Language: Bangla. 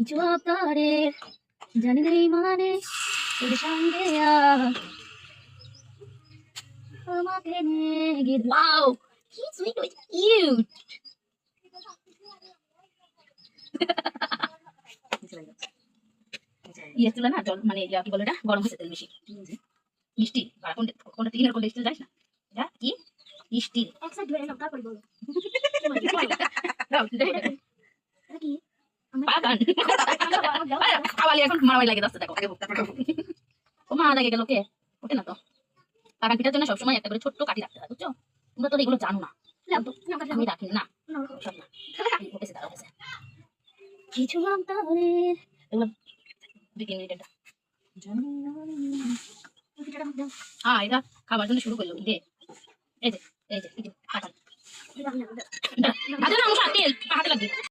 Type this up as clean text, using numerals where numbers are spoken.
কিছু আবদারের জানি নেই মানে তোর সঙ্গে আমাকে নিয়ে গিয়ে ওয়াও কি সুইট কিউট ইয়ে ছিল না জল মানে ইয়া কি বলে এটা গরম হয়েছে তেল বেশি মিষ্টি আর কোনটা কোনটা তিনের কোনটা স্টিল জানিস না এটা কি স্টিল একসাথে ধরে নাও তারপর বলো এটা কি পাকান খাওয়ালি এখন মারামারি লাগে যাচ্ছে দেখো ও মা লাগে গেল কে ওঠে না তো পাকান পিঠার জন্য সবসময় একটা করে ছোট্ট কাঠি রাখতে হয় বুঝছো তোমরা তো এগুলো জানো না আমি রাখি না সব না ওঠেছে দাঁড়া ওঠেছে কিছু আবদারের এগুলো 2-3 মিনিট হ্যাঁ এটা খাবার জন্য শুরু করলো দে এই যে পাকান এটা আমি না তেল হাতে লাগবে